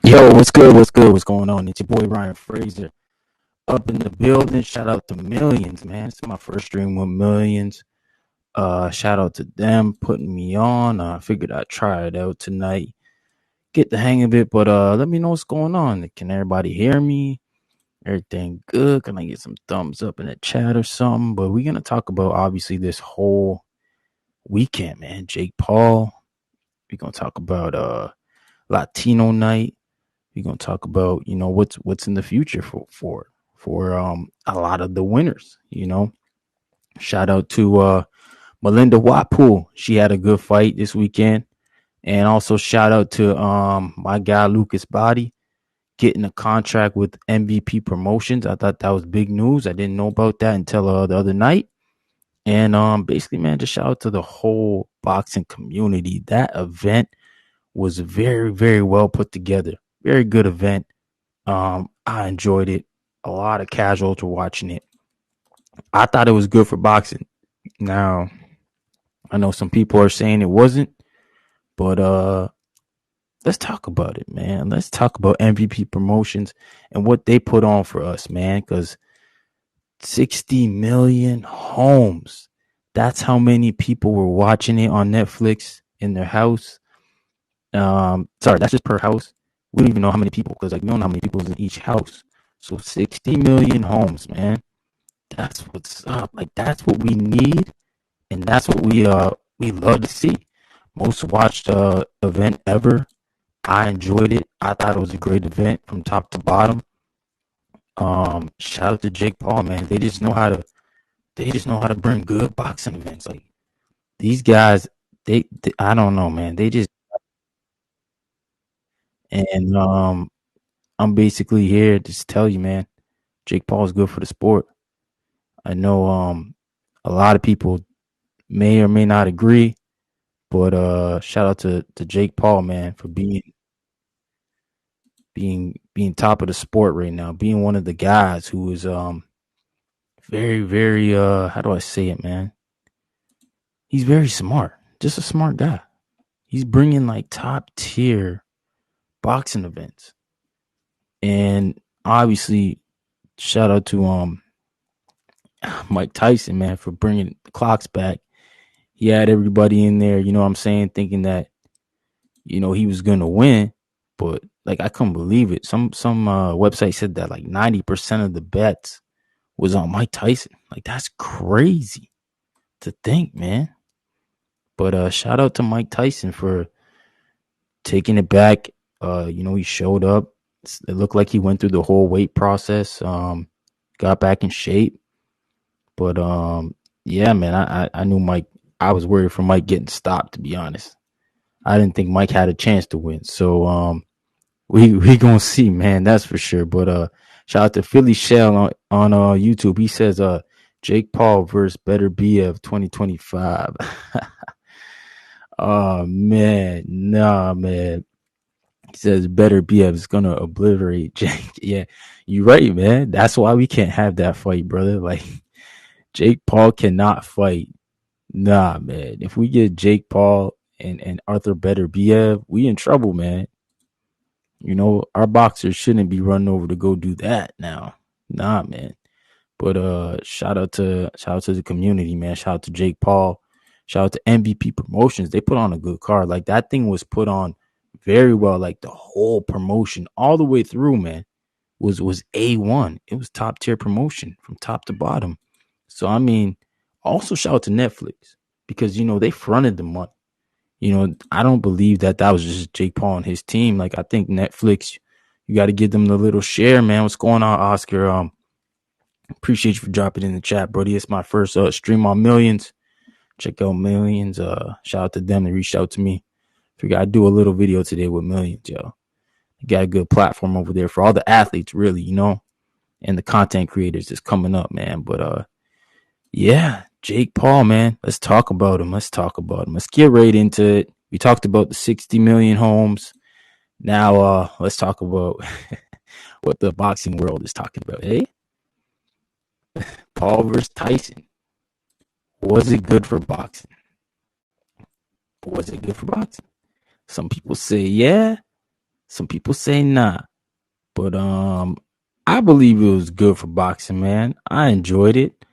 Yo, what's good? What's good? What's going on? It's your boy Ryan Fraser up in the building. Shout out to Millions, man. It's my first stream with Millions. Shout out to them putting me on. I figured I'd try it out tonight, get the hang of it. But let me know what's going on. Can everybody hear me? Everything good? Can I get some thumbs up in the chat or something? But we're gonna talk about obviously this whole weekend, man. Jake Paul. We're gonna talk about Latino night. We're gonna talk about what's in the future for a lot of the winners. Shout out to Melinda Watpool. She had a good fight this weekend, and also shout out to my guy Lucas Body getting a contract with MVP Promotions. I thought that was big news. I didn't know about that until the other night. And basically, man, just shout out to the whole boxing community. That event was very, very well put together. Very good event. I enjoyed it. A lot of casuals were watching it. I thought it was good for boxing. Now, I know some people are saying it wasn't, but let's talk about it, man. Let's talk about MVP Promotions and what they put on for us, man, because 60 million homes. That's how many people were watching it on Netflix in their house. Sorry, that's just per house. We don't even know how many people, because we don't know how many people is in each house. So 60 million homes, man. That's what's up. That's what we need, and that's what we love to see. Most watched event ever. I enjoyed it. I thought it was a great event from top to bottom. Shout out to Jake Paul, man. They just know how to bring good boxing events. Like these guys, they I don't know, man. They just and I'm basically here to tell you, man, Jake Paul is good for the sport. I know a lot of people may or may not agree, but shout out to Jake Paul, man, for being top of the sport right now, being one of the guys who is very, very how do I say it, man? He's very smart. Just a smart guy. He's bringing like top tier boxing events. And obviously shout out to Mike Tyson, man, for bringing the clocks back. He had everybody in there, you know what I'm saying, thinking that he was going to win, but like I couldn't believe it. Some website said that like 90% of the bets was on Mike Tyson. Like that's crazy to think, man. But shout out to Mike Tyson for taking it back. He showed up. It looked like he went through the whole weight process. Got back in shape. But yeah, man, I knew Mike. I was worried for Mike getting stopped, to be honest. I didn't think Mike had a chance to win. So we gonna see, man. That's for sure. But shout out to Philly Shell on YouTube. He says Jake Paul versus Better BF 2025. Oh man, nah, man. He says Better BF is gonna obliterate Jake. Yeah, you're right, man. That's why we can't have that fight, brother. Like Jake Paul cannot fight. Nah, man. If we get Jake Paul and Arthur Better BF, we in trouble, man. Our boxers shouldn't be running over to go do that now. Nah, man. But shout out to the community, man. Shout out to Jake Paul. Shout out to MVP Promotions. They put on a good card. Like that thing was put on very well. Like the whole promotion all the way through, man, was A1. It was top tier promotion from top to bottom. So I mean, also shout out to Netflix because they fronted the money. I don't believe that was just Jake Paul and his team. Like I think Netflix, you got to give them the little share, man. What's going on, Oscar? Appreciate you for dropping in the chat, Brody. It's my first stream on Millions. Check out Millions. Shout out to them. They reached out to me. Figure I'd do a little video today with Millions, yo. You got a good platform over there for all the athletes, really, and the content creators that's coming up, man. But yeah, Jake Paul, man. Let's talk about him. Let's get right into it. We talked about the 60 million homes. Now, let's talk about what the boxing world is talking about. Hey, Paul versus Tyson. Was it good for boxing? Was it good for boxing? Some people say yeah. Some people say nah. But I believe it was good for boxing, man. I enjoyed it.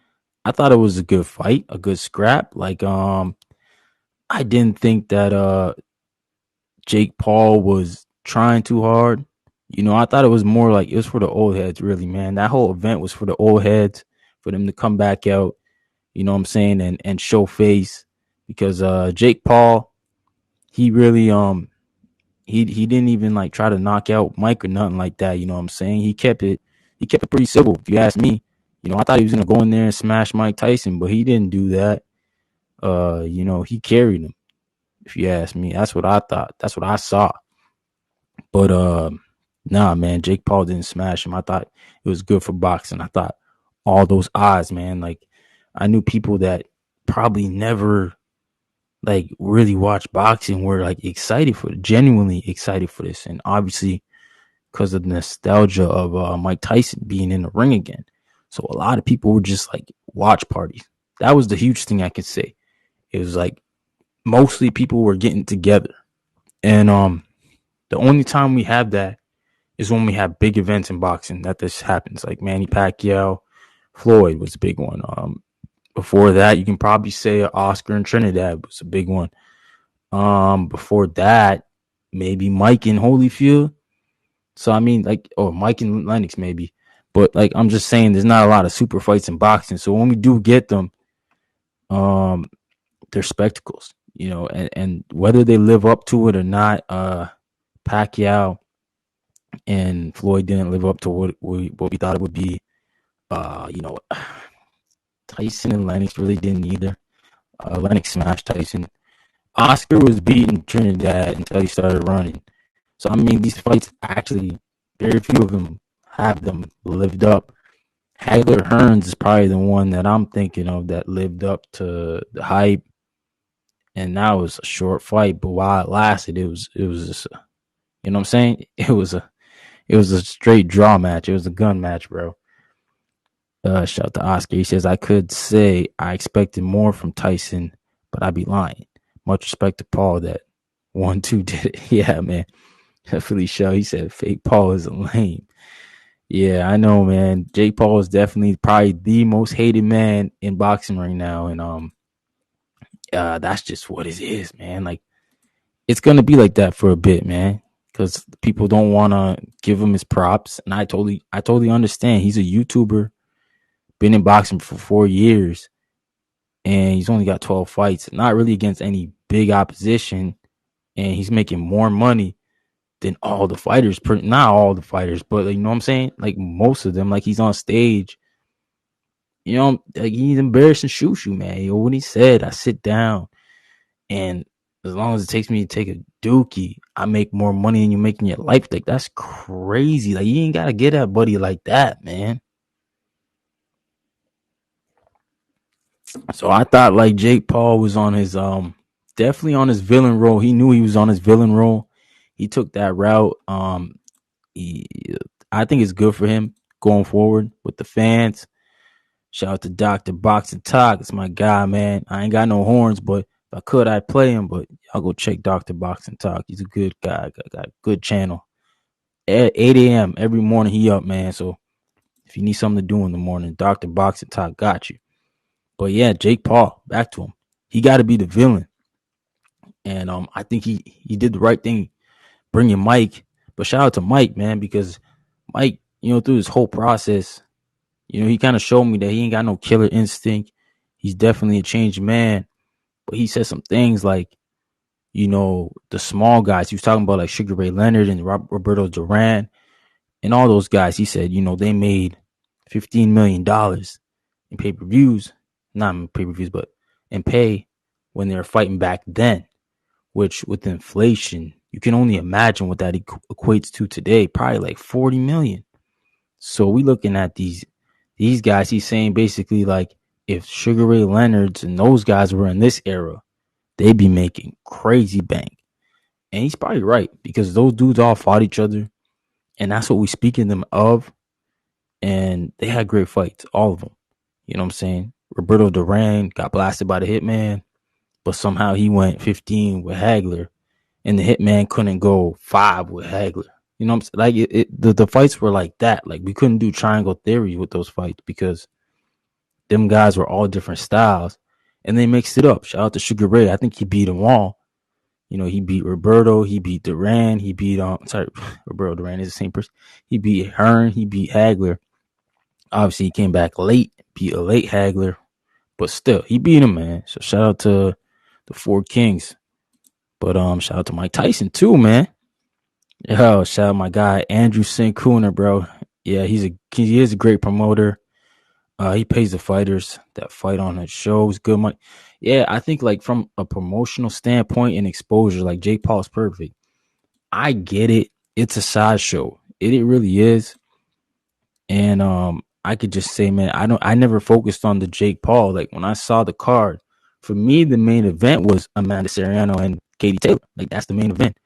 I thought it was a good fight, a good scrap. Like I didn't think that Jake Paul was trying too hard. You know, I thought it was more like it was for the old heads, really, man. That whole event was for the old heads, for them to come back out, you know what I'm saying, and show face. Because Jake Paul, he really he didn't even like try to knock out Mike or nothing like that, you know what I'm saying? He kept it pretty civil, if you ask me. You know, I thought he was gonna go in there and smash Mike Tyson, but he didn't do that. You know, he carried him, if you ask me. That's what I thought. That's what I saw. But nah, man, Jake Paul didn't smash him. I thought it was good for boxing. I thought all those odds, man. Like I knew people that probably never like really watched boxing were like excited for it, genuinely excited for this, and obviously because of the nostalgia of Mike Tyson being in the ring again. So a lot of people were just like watch parties. That was the huge thing I could say. It was like mostly people were getting together, and the only time we have that is when we have big events in boxing that this happens. Like Manny Pacquiao, Floyd was a big one. Before that, you can probably say Oscar and Trinidad was a big one. Before that, maybe Mike and Holyfield. So I mean, like, or Mike and Lennox maybe. But like, I'm just saying, there's not a lot of super fights in boxing. So when we do get them, um, they're spectacles, you know, and whether they live up to it or not, Pacquiao and Floyd didn't live up to what we thought it would be. You know, Tyson and Lennox really didn't either. Lennox smashed Tyson. Oscar was beating Trinidad until he started running. So I mean, these fights actually, very few of them have them lived up. Hagler Hearns is probably the one that I'm thinking of that lived up to the hype, and that was a short fight, but while it lasted, it was just, you know what I'm saying? It was a straight draw match. It was a gun match, bro. Shout out to Oscar. He says I could say I expected more from Tyson, but I'd be lying. Much respect to Paul that 1-2 did it. Yeah, man. Philly Show. He said fake Paul is a lame. Yeah, I know, man. Jake Paul is definitely probably the most hated man in boxing right now, and that's just what it is, man. Like it's gonna be like that for a bit, man, because people don't want to give him his props, and I totally understand. He's a YouTuber, been in boxing for 4 years, and he's only got 12 fights, not really against any big opposition, and he's making more money than all the fighters. Not all the fighters, but like, you know what I'm saying? Like most of them. Like he's on stage. You know, like he's embarrassing Shushu, man. Yo, when he said, I sit down and as long as it takes me to take a dookie, I make more money than you make in your life. Like that's crazy. Like you ain't gotta get that buddy like that, man. So I thought like Jake Paul was on his definitely on his villain role. He knew he was on his villain role. He took that route. He, I think it's good for him going forward with the fans. Shout out to Dr. Box and Talk. It's my guy, man. I ain't got no horns, but if I could, I'd play him. But y'all go check Dr. Box and Talk. He's a good guy. Got a good channel. At 8 a.m. every morning, he up, man. So if you need something to do in the morning, Dr. Box and Talk got you. But yeah, Jake Paul, back to him. He got to be the villain. And I think he did the right thing bringing Mike. But shout out to Mike, man, because Mike, you know, through this whole process, you know, he kind of showed me that he ain't got no killer instinct. He's definitely a changed man. But he said some things like, you know, the small guys. He was talking about like Sugar Ray Leonard and Roberto Duran and all those guys. He said, you know, they made $15 million in pay-per-views, not in pay-per-views, but in pay when they were fighting back then, which with inflation, you can only imagine what that equates to today, probably like 40 million. So we looking at these guys. He's saying basically like if Sugar Ray Leonard's and those guys were in this era, they be making crazy bank. And he's probably right because those dudes all fought each other, and that's what we speaking them of. And they had great fights, all of them. You know what I'm saying? Roberto Duran got blasted by the Hitman, but somehow he went 15 with Hagler, and the Hitman couldn't go 5 with Hagler. You know what I'm saying? Like the fights were like that. Like we couldn't do triangle theory with those fights because them guys were all different styles, and they mixed it up. Shout out to Sugar Ray. I think he beat them all. You know, he beat Roberto, he beat Duran, he beat Roberto Duran is the same person. He beat Hearn, he beat Hagler. Obviously, he came back late, beat a late Hagler, but still, he beat him, man. So shout out to the Four Kings. But shout out to Mike Tyson too, man. Yo, shout out my guy Andrew Sincooner, bro. Yeah, he is a great promoter. He pays the fighters that fight on his shows good money. Yeah, I think like from a promotional standpoint and exposure, like Jake Paul's perfect. I get it. It's a sideshow. It really is. And I could just say, man, I never focused on the Jake Paul. Like when I saw the card, for me, the main event was Amanda Serrano and Katie Taylor. Like that's the main event.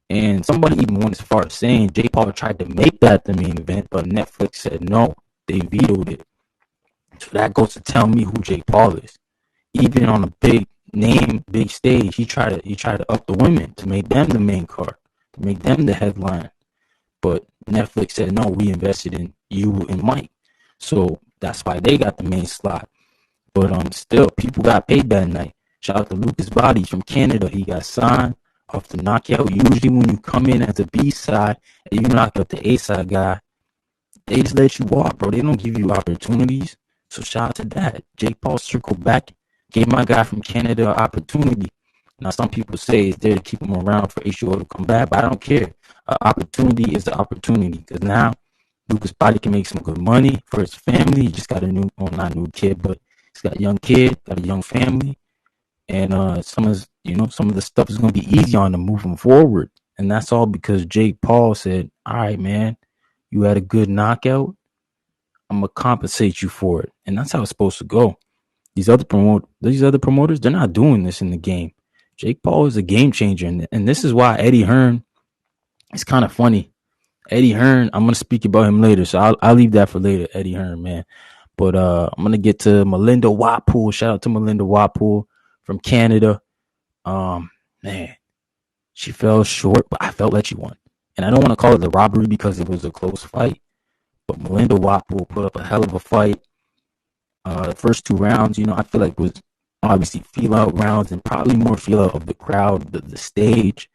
And somebody even went as far as saying Jake Paul tried to make that the main event, but Netflix said no. They vetoed it. So that goes to tell me who Jake Paul is. Even on a big name, big stage, he tried to up the women to make them the main card, to make them the headline. But Netflix said no, we invested in you and Mike. So that's why they got the main slot. But still people got paid that night. Shout out to Lucas Bodies from Canada. He got signed off the knockout. Usually when you come in as a B side and you knock out the A side guy, they just let you walk, bro. They don't give you opportunities. So shout out to that. Jake Paul circled back, gave my guy from Canada an opportunity. Now some people say it's there to keep him around for HO to come back, but I don't care. Opportunity is the opportunity because now Lucas Body can make some good money for his family. He just got a new, well, not new kid, but he's got a young kid, got a young family, and some of the stuff is gonna be easy on him moving forward. And that's all because Jake Paul said, "All right, man, you had a good knockout. I'm gonna compensate you for it," and that's how it's supposed to go. These other promoters, they're not doing this in the game. Jake Paul is a game changer, and this is why Eddie Hearn. It's kind of funny. Eddie Hearn, I'm gonna speak about him later, so I'll leave that for later. Eddie Hearn, man. But I'm gonna get to Melinda Watpool. Shout out to Melinda Watpool from Canada. Man, she fell short, but I felt like she won. And I don't want to call it the robbery because it was a close fight. But Melinda Watpool put up a hell of a fight. The first 2 rounds, I feel like was obviously feel out rounds and probably more feel out of the crowd, the stage.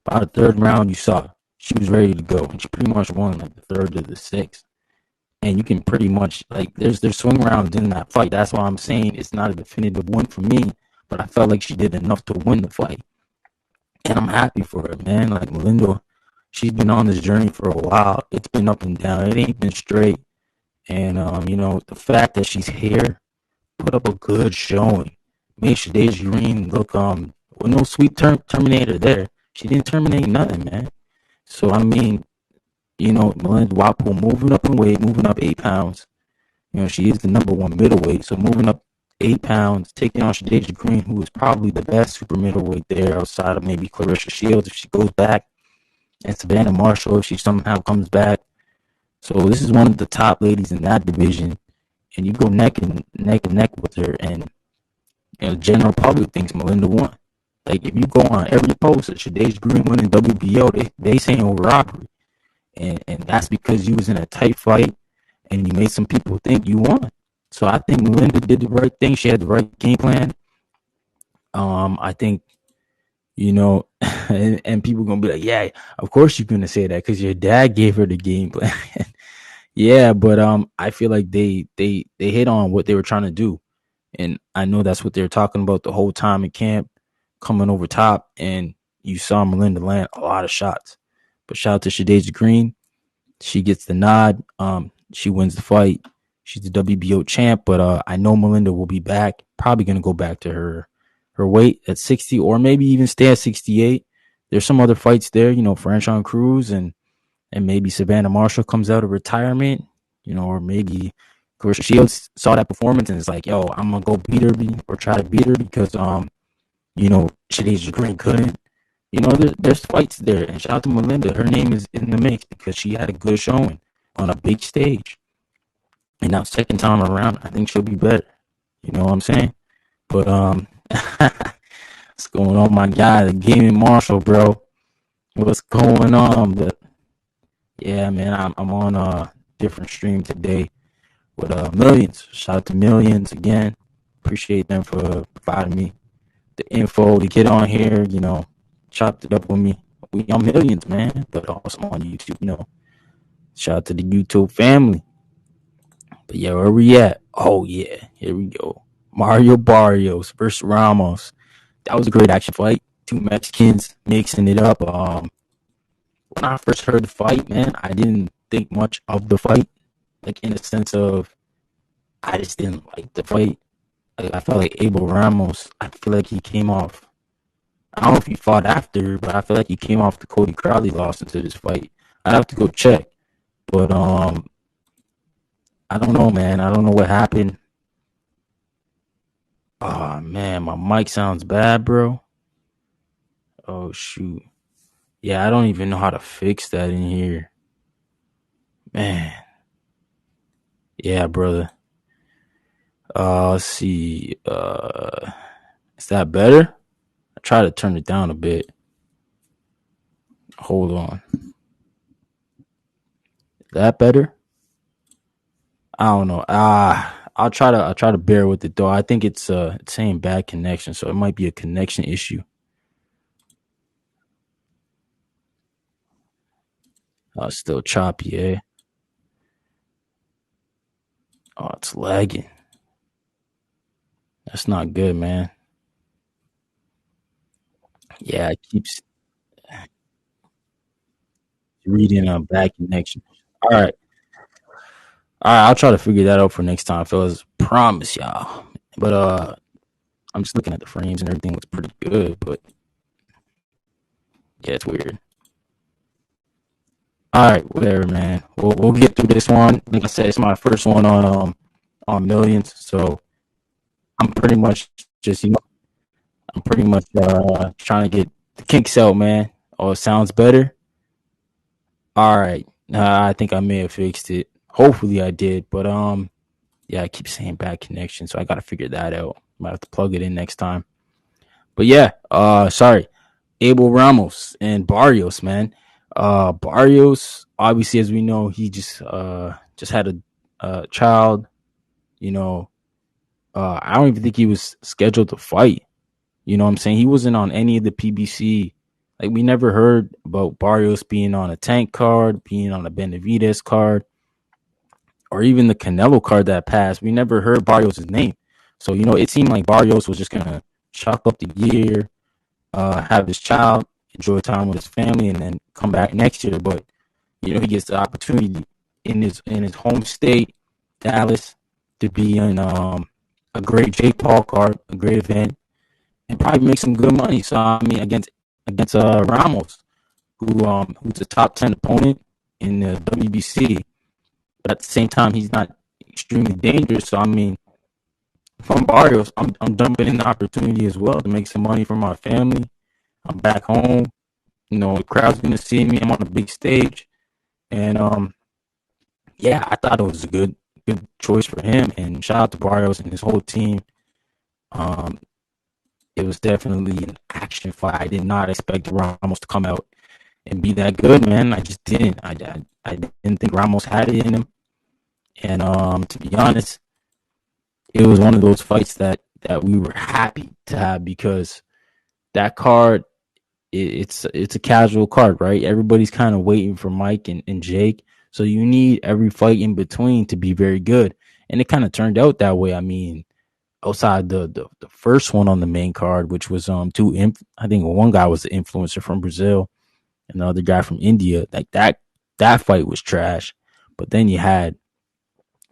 By the third round, you saw she was ready to go, and she pretty much won like the third to the sixth. And you can pretty much like there's swing rounds in that fight. That's why I'm saying it's not a definitive win for me, but I felt like she did enough to win the fight, and I'm happy for her, man. Like Melinda, she's been on this journey for a while. It's been up and down. It ain't been straight. And the fact that she's here, put up a good showing. Made Shadasia Green look with no sweet terminator there. She didn't terminate nothing, man. So I mean, Melinda Watpool moving up in weight, moving up 8 pounds. She is the number one middleweight. So moving up 8 pounds, taking on Shadasia Green, who is probably the best super middleweight there outside of maybe Clarissa Shields if she goes back, and Savannah Marshall if she somehow comes back. So this is one of the top ladies in that division, and you go neck and neck with her, and the general public thinks Melinda won. Like if you go on every post that Shadasia Green winning WBO, they saying robbery, and that's because you was in a tight fight and you made some people think you won. So I think Melinda did the right thing. She had the right game plan. I think and people gonna be like, yeah, of course you're gonna say that because your dad gave her the game plan. Yeah, but I feel like they hit on what they were trying to do, and I know that's what they were talking about the whole time in camp, coming over top, and you saw Melinda land a lot of shots. But shout out to Shadasia Green, she gets the nod. She wins the fight. She's the WBO champ, but I know Melinda will be back. Probably gonna go back to her weight at 60, or maybe even stay at 68. There's some other fights there, Franchon Cruz and maybe Savannah Marshall comes out of retirement, or maybe Clarissa Shields saw that performance and is like, yo, I'm gonna go beat her or try to beat her because Shadeja Green couldn't. There's fights there. And shout out to Melinda. Her name is in the mix because she had a good showing on a big stage. And now second time around, I think she'll be better. You know what I'm saying? But what's going on, my guy, the gaming Marshall, bro? What's going on? But yeah, man, I'm on a different stream today with Millions. Shout out to Millions again. Appreciate them for providing me the info to get on here. Chopped it up with me. We on Millions, man, but also on YouTube. Shout out to the YouTube family. But yeah, where we at? Oh yeah, here we go. Mario Barrios versus Ramos. That was a great action fight. Two Mexicans mixing it up. When I first heard the fight, man, I didn't think much of the fight. Like in the sense of, I just didn't like the fight. I felt like Abel Ramos. I feel like he came off. I don't know if he fought after, but I feel like he came off the Cody Crowley loss into this fight. I'd have to go check, but I don't know, man. I don't know what happened. Oh man, my mic sounds bad, bro. Oh shoot. Yeah, I don't even know how to fix that in here. Man. Yeah, brother. Let's see. Is that better? I try to turn it down a bit. Hold on. Is that better? I don't know. I'll try to bear with it though. I think it's saying bad connection, so it might be a connection issue. Still choppy, eh? Oh, it's lagging. That's not good, man. Yeah, it keeps reading a bad connection. All right. All right, I'll try to figure that out for next time, fellas. Promise y'all. But I'm just looking at the frames and everything looks pretty good, but yeah, it's weird. All right, whatever, man. We'll get through this one. Like I said, it's my first one on Millions, so I'm pretty much just I'm pretty much trying to get the kinks out, man. Oh, it sounds better. All right, I think I may have fixed it. Hopefully, I did, but yeah, I keep saying bad connection, so I got to figure that out. Might have to plug it in next time. But yeah, sorry, Abel Ramos and Barrios, man. Barrios, obviously, as we know, he just had a child. You know, I don't even think he was scheduled to fight. You know what I'm saying? He wasn't on any of the PBC. Like we never heard about Barrios being on a Tank card, being on a Benavides card, or even the Canelo card that passed. We never heard Barrios' name. So, it seemed like Barrios was just gonna chalk up the year, have his child, enjoy time with his family, and then come back next year. But he gets the opportunity in his home state, Dallas, to be in a great Jake Paul card, a great event, and probably make some good money. So I mean, against Ramos, who's a top 10 opponent in the WBC, but at the same time he's not extremely dangerous. So I mean, from Barrios, I'm jumping in the opportunity as well to make some money for my family. I'm back home. The crowd's gonna see me. I'm on a big stage, and yeah, I thought it was a good choice for him. And shout out to Barrios and his whole team. Um, it was definitely an action fight. I did not expect Ramos to come out and be that good, man. I just didn't. I didn't think Ramos had it in him. And to be honest, it was one of those fights that we were happy to have because that card, it's a casual card, right? Everybody's kind of waiting for Mike and Jake. So you need every fight in between to be very good. And it kind of turned out that way. I mean, outside the first one on the main card, which was I think one guy was the influencer from Brazil and the other guy from India. Like that fight was trash. But then you had,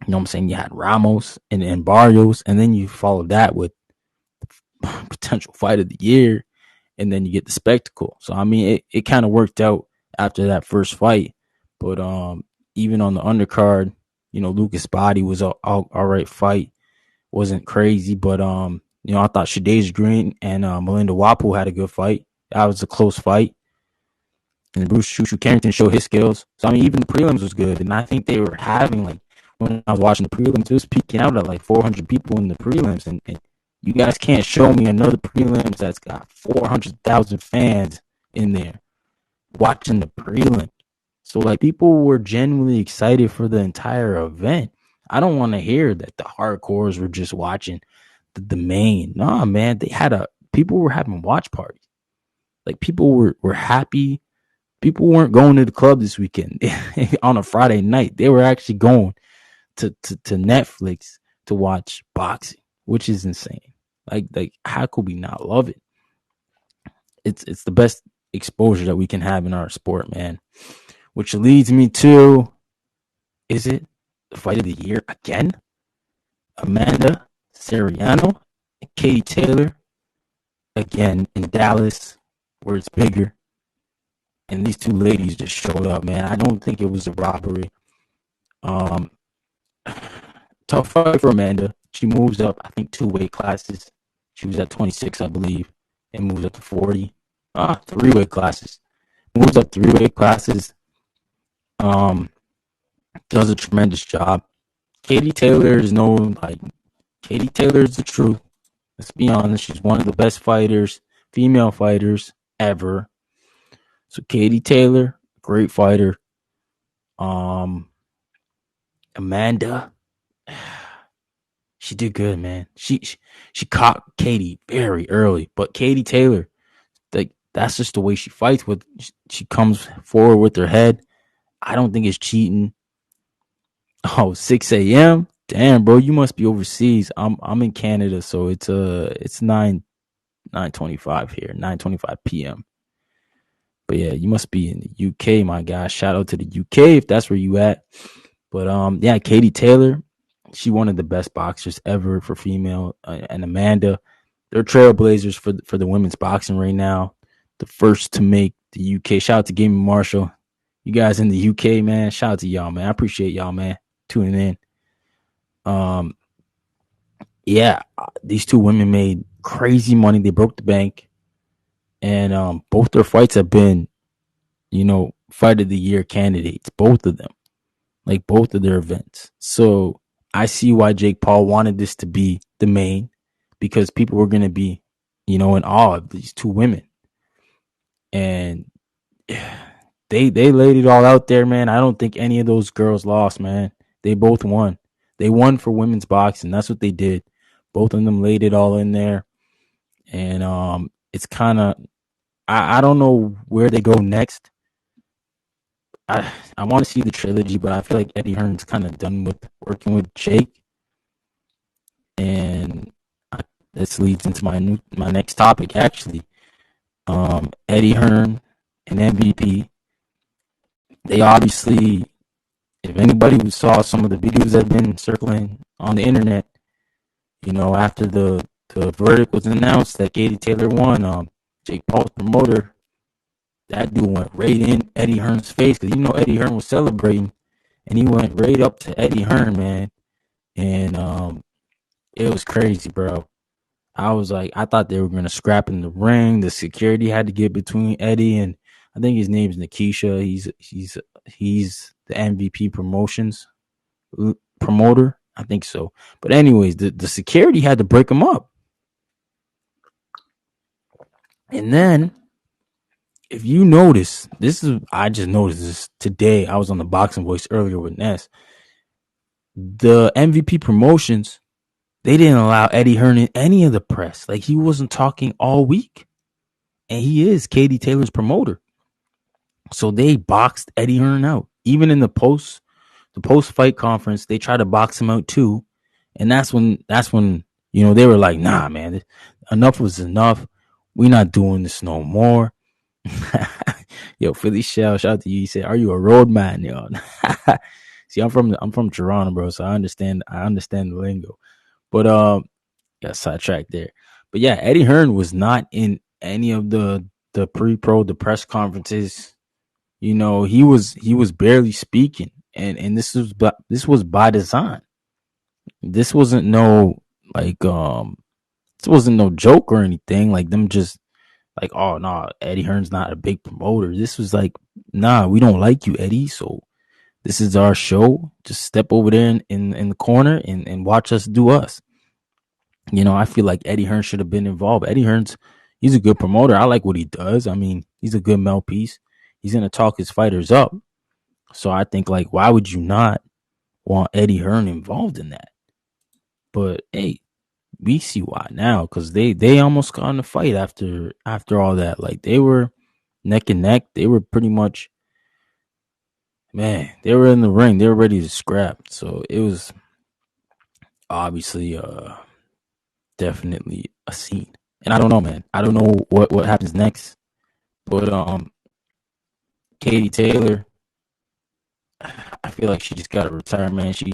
what I'm saying, you had Ramos and Barrios, and then you followed that with potential fight of the year, and then you get the spectacle. So I mean, it kind of worked out after that first fight. But even on the undercard, Lucas Body was all right fight. Wasn't crazy, but I thought Shadae's Green and Melinda Watpool had a good fight. That was a close fight. And Bruce Choo Carrington showed his skills. So I mean, even the prelims was good, and I think they were having like when I was watching the prelims, it was peaking out at like 400 people in the prelims, and you guys can't show me another prelims that's got 400,000 fans in there watching the prelim. So like people were genuinely excited for the entire event. I don't want to hear that the hardcores were just watching the main. Nah, man, people were having watch parties. Like people were happy. People weren't going to the club this weekend on a Friday night. They were actually going to Netflix to watch boxing, which is insane. Like how could we not love it? It's the best exposure that we can have in our sport, man. Which leads me to, is it the fight of the year again? Amanda Serrano and Katie Taylor again in Dallas, where it's bigger. And these two ladies just showed up, man. I don't think it was a robbery. Um, Tough fight for Amanda. She moves up, I think, 2 weight classes. She was at 26, I believe, and moves up to 40. 3 weight classes. Moves up 3 weight classes. Does a tremendous job. Katie Taylor is known like Katie Taylor is the truth. Let's be honest. She's one of the best fighters, female fighters ever. So Katie Taylor, great fighter. Amanda, she did good, man. She caught Katie very early, but Katie Taylor, like that's just the way she fights. With she comes forward with her head. I don't think it's cheating. Oh, 6 a.m. Damn, bro, you must be overseas. I'm in Canada, so it's 9:25 here, 9:25 p.m. But yeah, you must be in the UK, my guy. Shout out to the UK if that's where you at. But yeah, Katie Taylor, she one of the best boxers ever for female, and Amanda, they're trailblazers for the women's boxing right now. The first to make the UK. Shout out to Gaming Marshall. You guys in the UK, man. Shout out to y'all, man. I appreciate y'all, man, tuning in. Yeah, these two women made crazy money. They broke the bank, and both their fights have been, fight of the year candidates. Both of them, like both of their events. So I see why Jake Paul wanted this to be the main, because people were gonna be, in awe of these two women, and they laid it all out there, man. I don't think any of those girls lost, man. They both won. They won for women's boxing. That's what they did. Both of them laid it all in there, and it's kind of I don't know where they go next. I want to see the trilogy, but I feel like Eddie Hearn's kind of done with working with Jake, and this leads into my next topic actually. Eddie Hearn and MVP. They obviously, if anybody who saw some of the videos that have been circling on the internet, after the verdict was announced that Katie Taylor won, Jake Paul's promoter, that dude went right in Eddie Hearn's face, because Eddie Hearn was celebrating, and he went right up to Eddie Hearn, man, and it was crazy, bro. I was like, I thought they were gonna scrap in the ring. The security had to get between Eddie and, I think his name's Nikisha. He's the MVP promotions promoter. I think so. But anyways, the security had to break him up. And then, if you notice, I just noticed this today. I was on the Boxing Voice earlier with Ness. The MVP promotions, they didn't allow Eddie Hearn in any of the press. Like, he wasn't talking all week. And he is Katie Taylor's promoter. So they boxed Eddie Hearn out. Even in the post fight conference, they tried to box him out too. And that's when they were like, nah, man, enough was enough. We're not doing this no more. Yo, Philly Shell, shout out to you. He said, "Are you a road man, yo?" See, I'm from Toronto, bro, so I understand the lingo. But got sidetracked there. But yeah, Eddie Hearn was not in any of the pre-pro, the press conferences. He was barely speaking, and this was by design. This wasn't no like This wasn't no joke or anything. Like them just like, oh no, nah, Eddie Hearn's not a big promoter. This was like, nah, we don't like you, Eddie. So this is our show. Just step over there in the corner and watch us do us. I feel like Eddie Hearn should have been involved. Eddie Hearn's he's a good promoter. I like what he does. I mean, he's a good mouthpiece. He's gonna talk his fighters up. So I think like, why would you not want Eddie Hearn involved in that? But hey, we see why now because they almost got in a fight after all that. Like they were neck and neck. They were pretty much, man. They were in the ring. They were ready to scrap. So it was obviously definitely a scene. And I don't know, man. I don't know what happens next. But Katie Taylor, I feel like she just got to retire, man. She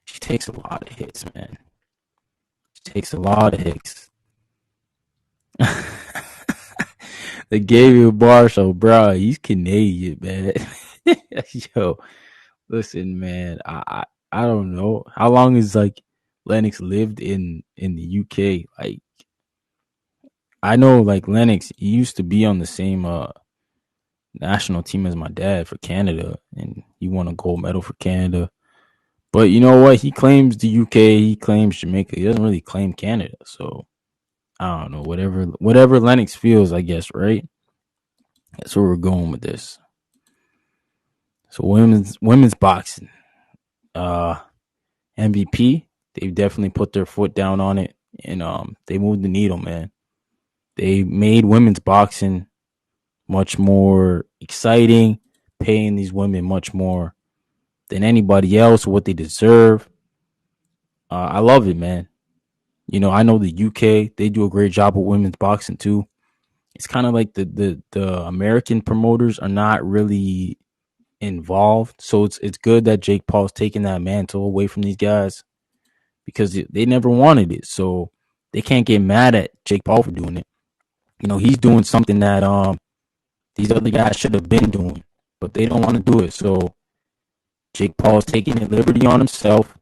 takes a lot of hits, man. She takes a lot of hits. They gave you a bar, so bro, he's Canadian, man. Yo, listen, man. I don't know how long has like Lennox lived in the UK. Like I know, like Lennox, he used to be on the same national team as my dad for Canada, and he won a gold medal for Canada. But you know what? He claims the UK. He claims Jamaica. He doesn't really claim Canada. So I don't know. Whatever Lennox feels, I guess. Right. That's where we're going with this. So women's boxing. Uh, MVP. They've definitely put their foot down on it, and they moved the needle, man. They made women's boxing much more exciting, paying these women much more than anybody else what they deserve. I love it, man. I know the UK, they do a great job with women's boxing too. It's kind of like the American promoters are not really involved. So it's good that Jake Paul's taking that mantle away from these guys because they never wanted it. So they can't get mad at Jake Paul for doing it. He's doing something that these other guys should have been doing, but they don't want to do it. So Jake Paul's taking a liberty on himself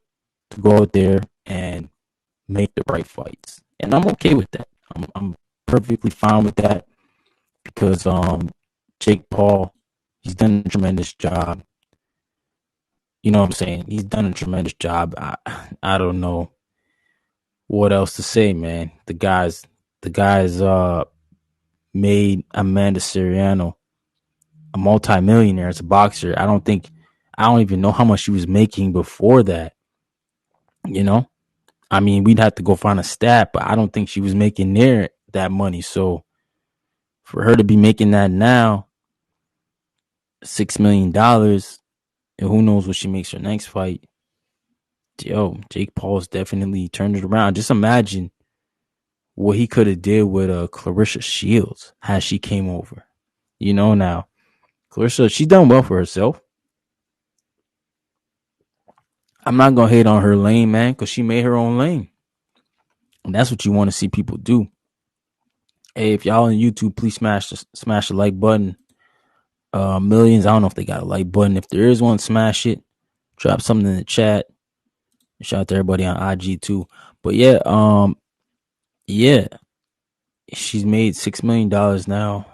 to go out there and make the right fights. And I'm okay with that. I'm perfectly fine with that because Jake Paul, he's done a tremendous job. You know what I'm saying? He's done a tremendous job. I don't know what else to say, man. The guys made Amanda Serrano a multimillionaire as a boxer. I don't even know how much she was making before that. You know, I mean, we'd have to go find a stat, but I don't think she was making near that money. So for her to be making that now, $6 million, and who knows what she makes her next fight. Yo, Jake Paul's definitely turned it around. Just imagine what he could have did with Clarissa Shields had she came over. Now Clarissa, she's done well for herself. I'm not gonna hate on her lane, man, because she made her own lane, and that's what you want to see people do. Hey, if y'all on YouTube, please smash the like button. Millions, I don't know if they got a like button. If there is one, smash it. Drop something in the chat. Shout out to everybody on IG too. But yeah, she's made $6 million now,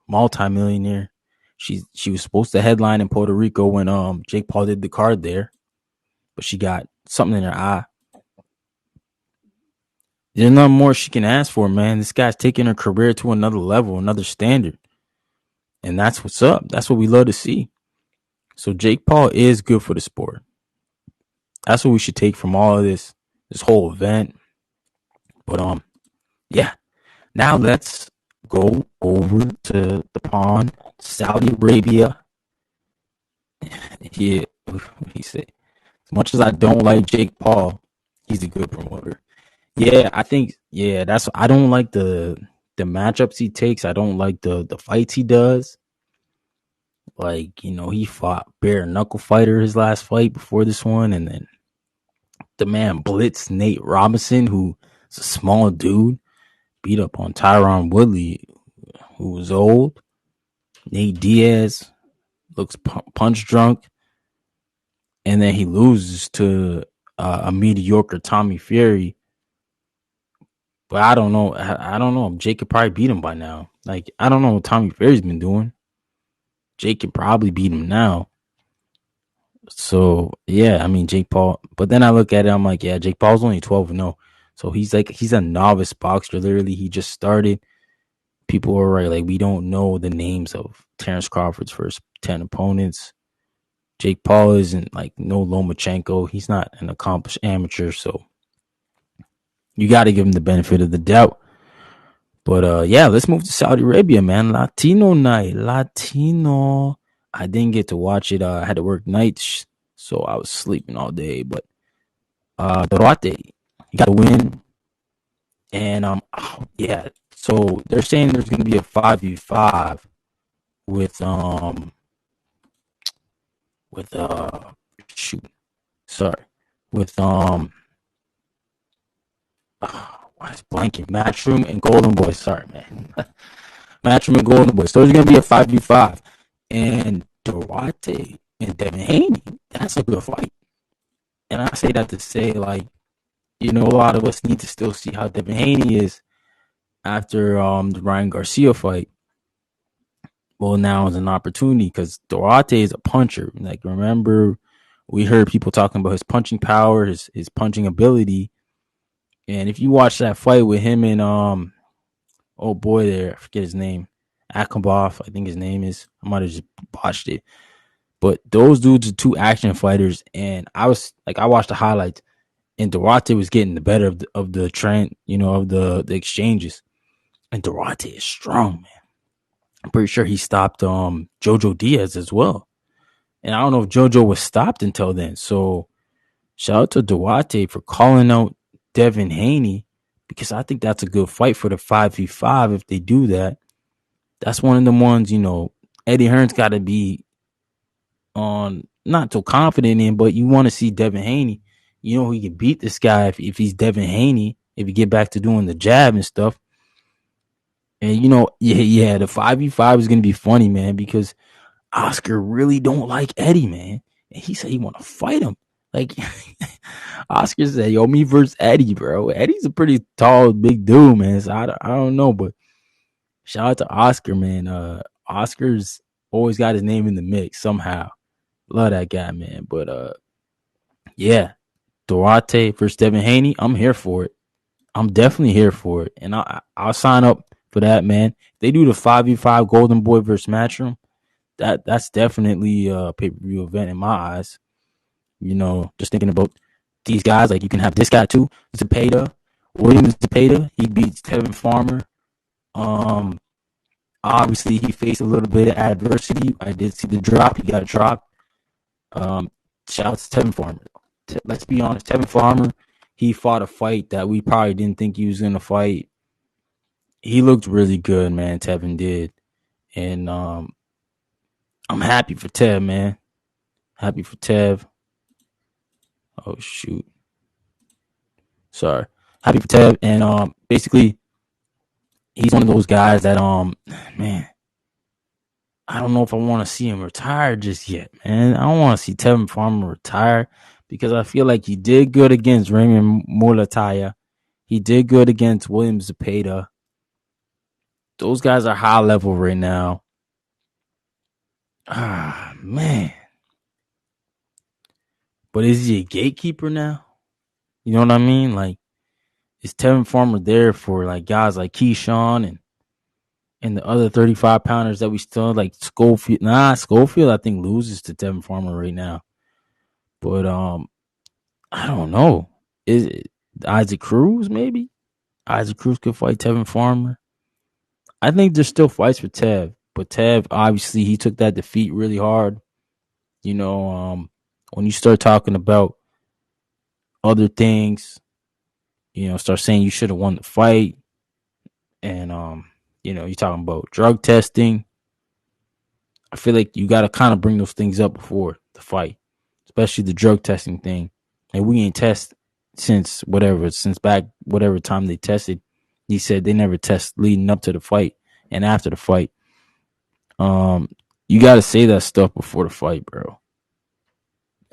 multi-millionaire. She was supposed to headline in Puerto Rico when Jake Paul did the card there, but she got something in her eye. There's nothing more she can ask for, man. This guy's taking her career to another level, another standard. And that's what's up. That's what we love to see. So Jake Paul is good for the sport. That's what we should take from all of this whole event. But yeah. Now let's go over to the pond, Saudi Arabia. Yeah, he said, as much as I don't like Jake Paul, he's a good promoter. Yeah, I think that's I don't like the matchups he takes. I don't like the fights he does. Like, he fought bare knuckle fighter his last fight before this one, and then the man blitzed Nate Robinson, who's a small dude, beat up on Tyron Woodley, who was old. Nate Diaz looks punch drunk, and then he loses to a mediocre Tommy Fury. But I don't know. I don't know. Jake could probably beat him by now. Like, I don't know what Tommy Fury's been doing. Jake can probably beat him now. So yeah, I mean Jake Paul. But then I look at it, I'm like, yeah, Jake Paul's only 12-0. So he's a novice boxer. Literally, he just started. People are right, like we don't know the names of Terrence Crawford's first 10 opponents. Jake Paul isn't like no Lomachenko. He's not an accomplished amateur, so you got to give him the benefit of the doubt. But yeah, let's move to Saudi Arabia, man. Latino night, Latino. I didn't get to watch it. I had to work nights, so I was sleeping all day. But Duarte, he got a win, and yeah. So they're saying there's going to be a 5v5 with with shoot, sorry, with why is blanking? Matchroom and Golden Boy. Sorry, man. Matchroom and Golden Boy. So there's gonna be a 5v5, and Duarte and Devin Haney. That's a good fight. And I say that to say, like, a lot of us need to still see how Devin Haney is after the Ryan Garcia fight. Well, now is an opportunity because Duarte is a puncher. Like, remember, we heard people talking about his punching power, his punching ability. And if you watch that fight with him and oh boy there, I forget his name. Akamboff, I think his name is. I might have just botched it. But those dudes are two action fighters, and I watched the highlights, and Duarte was getting the better of the trend, of the exchanges. And Duarte is strong, man. I'm pretty sure he stopped Jojo Diaz as well. And I don't know if Jojo was stopped until then. So shout out to Duarte for calling out Devin Haney, because I think that's a good fight for the 5v5 if they do that. That's one of the ones, Eddie Hearn's got to be on not so confident in, but you want to see Devin Haney. He can beat this guy if he's Devin Haney, if he get back to doing the jab and stuff. And, yeah, the 5v5 is going to be funny, man, because Oscar really don't like Eddie, man. And he said he want to fight him. Like, Oscar said, yo, me versus Eddie, bro. Eddie's a pretty tall, big dude, man. So I don't know, but shout out to Oscar, man. Oscar's always got his name in the mix somehow. Love that guy, man. But yeah, Duarte versus Devin Haney, I'm here for it. I'm definitely here for it. And I'll sign up for that, man. If they do the 5v5 Golden Boy versus Matchroom, that's definitely a pay-per-view event in my eyes. Just thinking about these guys, like you can have this guy too, Zepeda, Williams Zepeda. He beats Tevin Farmer. Obviously he faced a little bit of adversity. I did see the drop. He got dropped. Shout out to Tevin Farmer. Let's be honest, Tevin Farmer, he fought a fight that we probably didn't think he was gonna fight. He looked really good, man. Tevin did, and I'm happy for Tev, man. Happy for Tev. Oh shoot. Sorry. Happy for Tev. And basically he's one of those guys that man, I don't know if I want to see him retire just yet, man. I don't want to see Tevin Farmer retire because I feel like he did good against Raymond Mulataya. He did good against William Zepeda. Those guys are high level right now. Ah, man. But is he a gatekeeper now? You know what I mean? Like, is Tevin Farmer there for like guys like Keyshawn and the other 35 pounders that we still like Schofield? Schofield I think loses to Tevin Farmer right now. But I don't know. Is it Isaac Cruz maybe? Isaac Cruz could fight Tevin Farmer. I think there's still fights for Tev, but Tev obviously he took that defeat really hard. When you start talking about other things, start saying you should have won the fight, and you're talking about drug testing. I feel like you got to kind of bring those things up before the fight, especially the drug testing thing. And we ain't test since back whatever time they tested. He said they never test leading up to the fight and after the fight. You got to say that stuff before the fight, bro.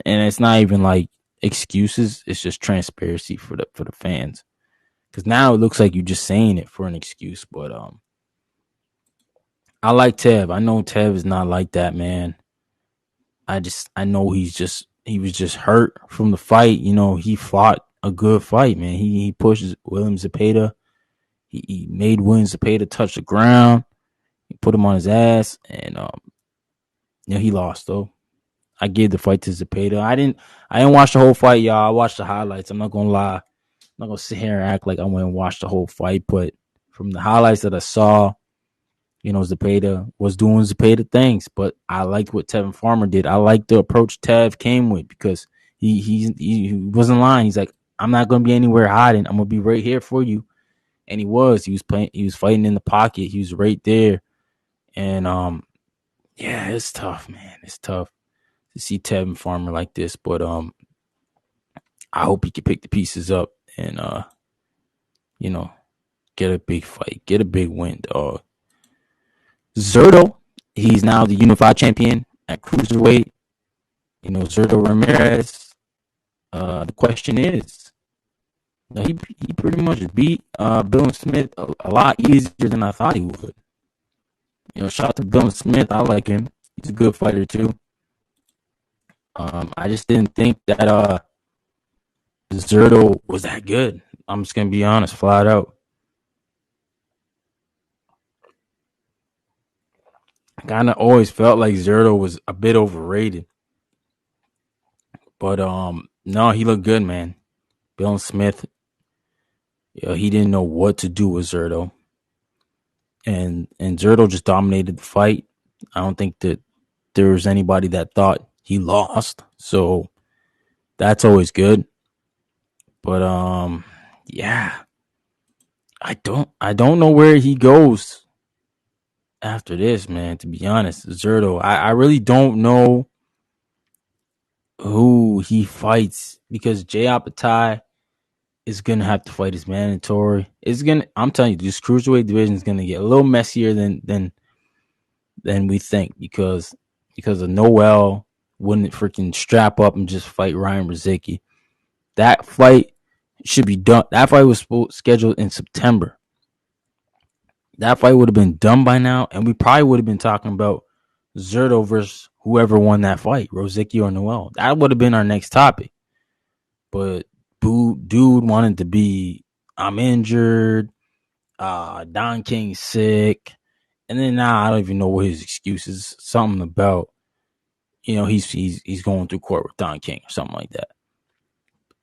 And it's not even like excuses; it's just transparency for the fans. Because now it looks like you're just saying it for an excuse. But I like Tev. I know Tev is not like that, man. I know he was just hurt from the fight. You know, he fought a good fight, man. He pushes William Zepeda. He made William Zepeda touch the ground. He put him on his ass, and yeah, he lost though. I gave the fight to Zepeda. I didn't watch the whole fight, y'all. I watched the highlights. I'm not gonna lie. I'm not gonna sit here and act like I went and watched the whole fight, but from the highlights that I saw, you know, Zepeda was doing Zepeda things. But I liked what Tevin Farmer did. I liked the approach Tev came with because he wasn't lying. He's like, I'm not gonna be anywhere hiding. I'm gonna be right here for you. And he was. He was playing. He was fighting in the pocket. He was right there. And yeah, it's tough, man. It's tough to see Tevin Farmer like this. But I hope he can pick the pieces up and you know, get a big fight, get a big win, dog. Zerto, he's now the unified champion at cruiserweight. You know, Zerto Ramirez. The question is, he pretty much beat Bill Smith a lot easier than I thought he would. You know, shout out to Bill Smith. I like him. He's a good fighter too. I just didn't think that Zerto was that good. I'm just gonna be honest, flat out. I kind of always felt like Zerto was a bit overrated, but no, he looked good, man. Bill Smith, you know, he didn't know what to do with Zerto, and Zerto just dominated the fight. I don't think that there was anybody that thought he lost, so that's always good. But yeah, I don't know where he goes after this, man. To be honest, Zerto, I really don't know who he fights because Jay Apatai is gonna have to fight his mandatory. It's gonna. I'm telling you, this cruiserweight division is gonna get a little messier than we think because of Noel wouldn't freaking strap up and just fight Ryan Rozicki. That fight should be done. That fight was scheduled in September. That fight would have been done by now, and we probably would have been talking about Zerto versus whoever won that fight, Rozicki or Noel. That would have been our next topic. But dude wanted to be, I'm injured, Don King's sick, and then now I don't even know what his excuse is. Something about, you know, he's going through court with Don King or something like that.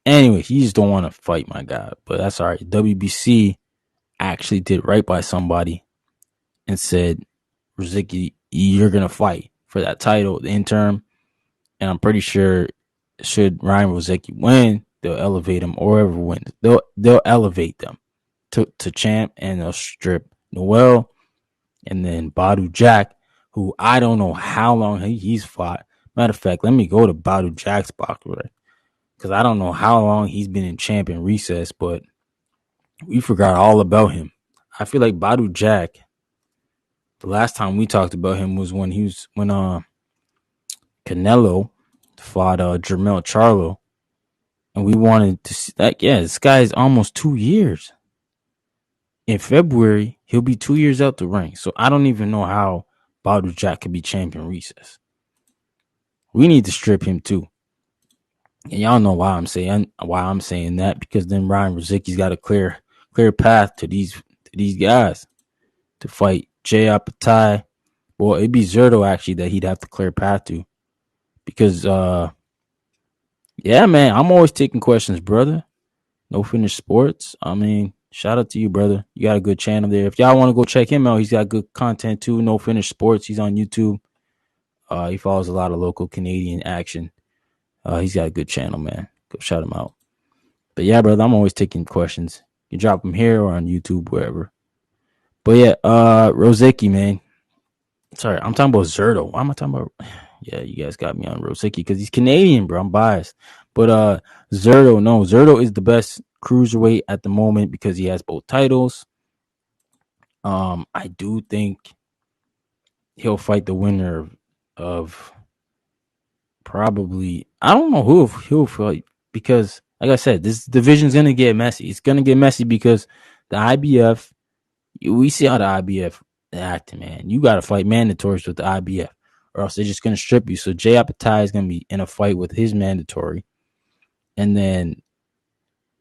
Anyway, he just don't want to fight my guy, but that's all right. WBC actually did right by somebody and said, Rozicki, you're gonna fight for that title, the interim, and I'm pretty sure should Ryan Rozicki win, they'll elevate him, or whoever wins, they'll elevate them to champ, and they'll strip Noel and then Badu Jack, who I don't know how long he's fought. Matter of fact, let me go to Badu Jack's box because I don't know how long he's been in champion recess, but we forgot all about him. I feel like Badu Jack, the last time we talked about him was when Canelo fought Jermell Charlo, and we wanted to see that. Yeah, this guy is almost 2 years. In February, he'll be 2 years out the ring. So I don't even know how Badu Jack could be champion recess. We need to strip him too. And y'all know why I'm saying that, because then Ryan Rozicki's got a clear path to these guys to fight Jay Apatai. Well, it'd be Zerto actually that he'd have to clear path to. Because yeah, man, I'm always taking questions, brother. No Finish Sports. I mean, shout out to you, brother. You got a good channel there. If y'all want to go check him out, he's got good content too. No Finish Sports. He's on YouTube. He follows a lot of local Canadian action. He's got a good channel, man. Go shout him out. But yeah, brother, I'm always taking questions. You drop them here or on YouTube, wherever. But yeah, Rozicki, man. Sorry, I'm talking about Zerto. Why am I talking about? Yeah, you guys got me on Rozicki because he's Canadian, bro. I'm biased. But Zerto is the best cruiserweight at the moment because he has both titles. I do think he'll fight the winner of probably, I don't know who he'll fight, because Like I said, this division's gonna get messy. It's gonna get messy because the IBF. We see how the IBF acting, man. You got to fight mandatories with the IBF, or else they're just gonna strip you. So Jay Apatai is gonna be in a fight with his mandatory, and then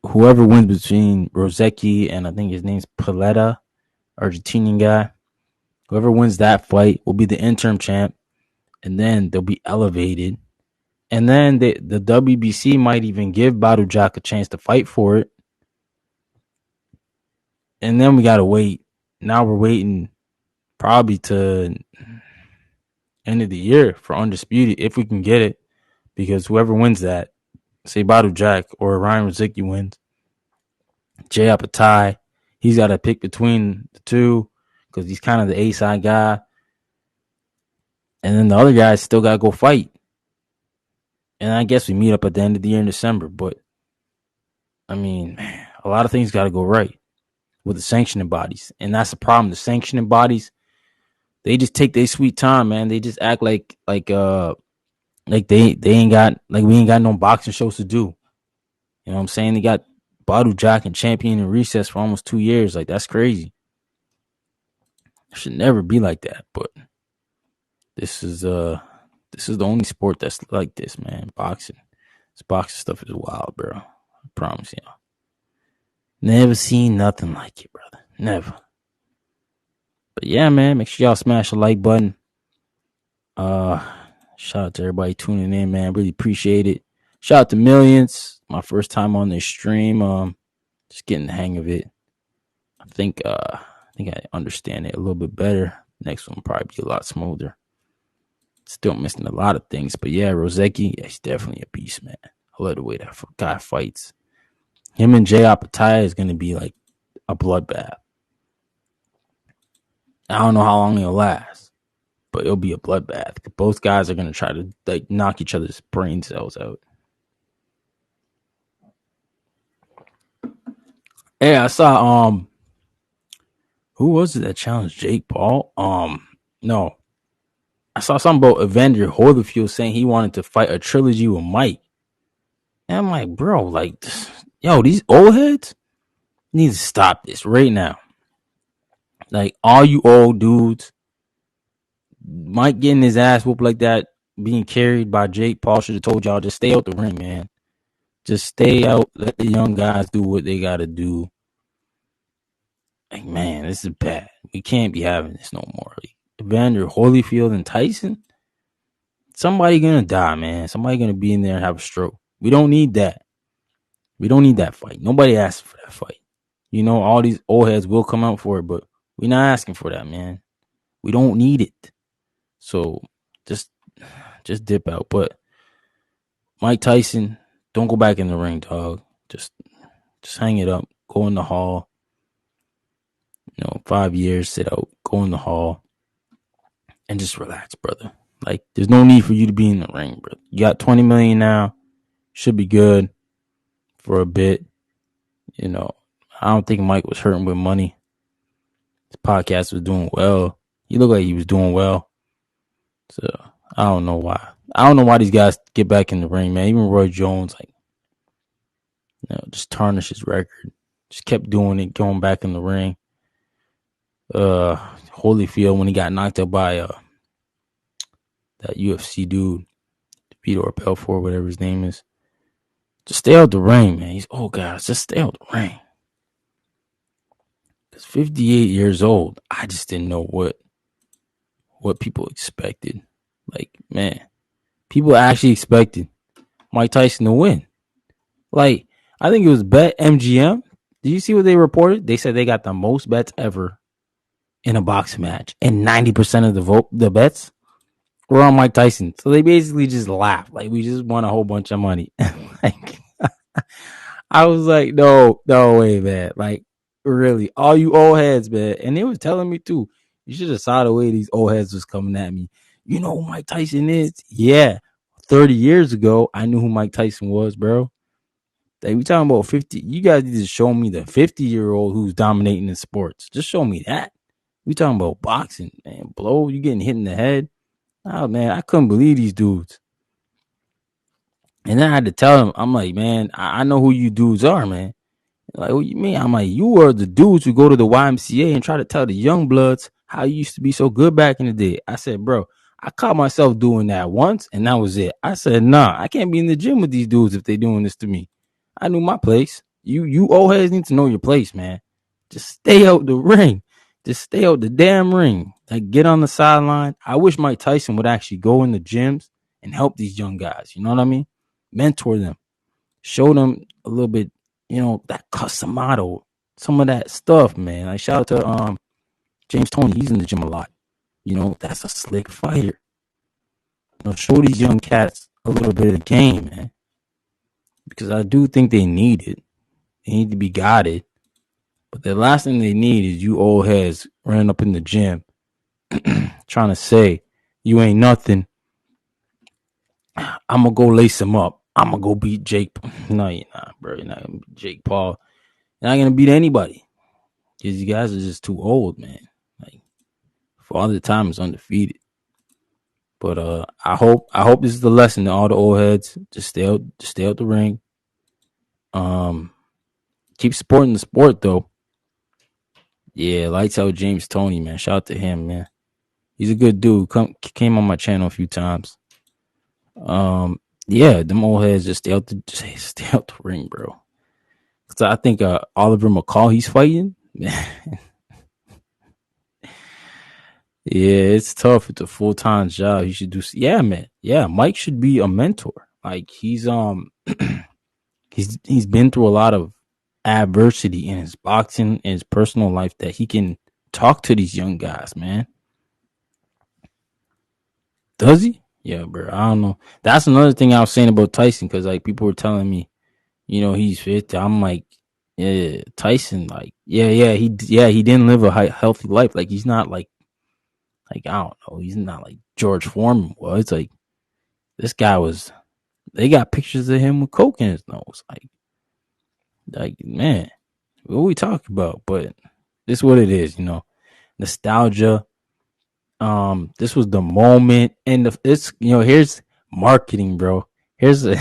whoever wins between Rosecki and I think his name's Paletta, Argentinian guy. Whoever wins that fight will be the interim champ, and then they'll be elevated. And then the WBC might even give Badujak a chance to fight for it. And then we gotta wait. Now we're waiting probably to end of the year for Undisputed if we can get it, because whoever wins that, say Badujak or Ryan Rosicki wins, Jay Apatai, he's got to pick between the two because he's kind of the A-side guy. And then the other guys still got to go fight. And I guess we meet up at the end of the year in December. But, I mean, man, a lot of things got to go right with the sanctioning bodies. And that's the problem. The sanctioning bodies, they just take their sweet time, man. They just act like they ain't got, like we ain't got no boxing shows to do. You know what I'm saying? They got Badujak and Champion in recess for almost 2 years. Like, that's crazy. It should never be like that. But this is the only sport that's like this, man. Boxing. This boxing stuff is wild, bro. I promise you. Never seen nothing like it, brother. Never. But yeah, man, make sure y'all smash the like button. Shout out to everybody tuning in, man. Really appreciate it. Shout out to Millions. My first time on this stream. Just getting the hang of it. I think I understand it a little bit better. Next one will probably be a lot smoother. Still missing a lot of things, but yeah, Rosecki, yeah, he's definitely a beast, man. I love the way that guy fights. Him and Jay Apatai is going to be like a bloodbath. I don't know how long it'll last, but it'll be a bloodbath. Both guys are going to try to like knock each other's brain cells out. Hey, I saw who was it that challenged Jake Paul? No. I saw something about Evander Holyfield saying he wanted to fight a trilogy with Mike. And I'm like, bro, like, yo, these old heads need to stop this right now. Like, all you old dudes, Mike getting his ass whooped like that, being carried by Jake Paul, should have told y'all, just stay out the ring, man. Just stay out. Let the young guys do what they got to do. Like, man, this is bad. We can't be having this no more. Like, Evander Holyfield and Tyson, somebody gonna die, man. Somebody gonna be in there and have a stroke. We don't need that. We don't need that fight. Nobody asked for that fight. You know, all these old heads will come out for it, but we're not asking for that, man. We don't need it. So just dip out. But Mike Tyson, don't go back in the ring, dog. Just hang it up. Go in the hall. 5 years, sit out, go in the hall, and just relax, brother. Like, there's no need for you to be in the ring, brother. You got $20 million now. Should be good for a bit. I don't think Mike was hurting with money. His podcast was doing well. He looked like he was doing well. So, I don't know why. I don't know why these guys get back in the ring, man. Even Roy Jones, just tarnished his record. Just kept doing it, going back in the ring. Holyfield, when he got knocked out by that UFC dude, Vitor Belfort, whatever his name is. Just stay out the ring, man. Guys, just stay out the ring. Because 58 years old, I just didn't know what people expected. Like, man, people actually expected Mike Tyson to win. Like, I think it was Bet MGM. Did you see what they reported? They said they got the most bets ever in a boxing match, and 90% of the bets were on Mike Tyson. So they basically just laughed. Like, we just won a whole bunch of money. Like, I was like, no way, man. Like, really, all you old heads, man. And they was telling me too, you should have saw the way these old heads was coming at me. You know who Mike Tyson is? Yeah. 30 years ago, I knew who Mike Tyson was, bro. Like, we talking about 50. You guys need to show me the 50-year-old who's dominating in sports. Just show me that. We talking about boxing, man. You getting hit in the head. Oh, man, I couldn't believe these dudes. And then I had to tell him, I'm like, man, I know who you dudes are, man. Like, what you mean? I'm like, you are the dudes who go to the YMCA and try to tell the young bloods how you used to be so good back in the day. I said, bro, I caught myself doing that once, and that was it. I said, nah, I can't be in the gym with these dudes if they doing this to me. I knew my place. You old heads need to know your place, man. Just stay out the ring. Just stay out the damn ring. Like, get on the sideline. I wish Mike Tyson would actually go in the gyms and help these young guys. You know what I mean? Mentor them. Show them a little bit, that customado, some of that stuff, man. Like, shout out to James Toney. He's in the gym a lot. That's a slick fighter. Show these young cats a little bit of the game, man. Because I do think they need it. They need to be guided. But the last thing they need is you old heads running up in the gym trying to say you ain't nothing. I'm going to go lace him up. I'm going to go beat Jake. No, you're not, bro. You're not going to beat Jake Paul. You're not going to beat anybody. Because you guys are just too old, man. Like, Father Time is undefeated. But I hope this is the lesson to all the old heads. Just stay out the ring. Keep supporting the sport though. Yeah, lights out James Toney, man. Shout out to him, man. He's a good dude. Came on my channel a few times. Yeah, them old heads just stay out the ring, bro. Cause I think Oliver McCall, he's fighting. Yeah, it's tough. It's a full-time job. He should do. Yeah, man. Yeah, Mike should be a mentor. Like, he's he's been through a lot of adversity in his boxing and his personal life that he can talk to these young guys, man. Does he? Yeah, bro. I don't know. That's another thing I was saying about Tyson, because like people were telling me, he's fit. I'm like, yeah, Tyson. Like, he didn't live a healthy life. Like, he's not like I don't know. He's not like George Foreman was. Like, this guy was. They got pictures of him with coke in his nose. Like, man, what are we talking about? But this is what it is, nostalgia. This was the moment, and it's here's marketing, bro. It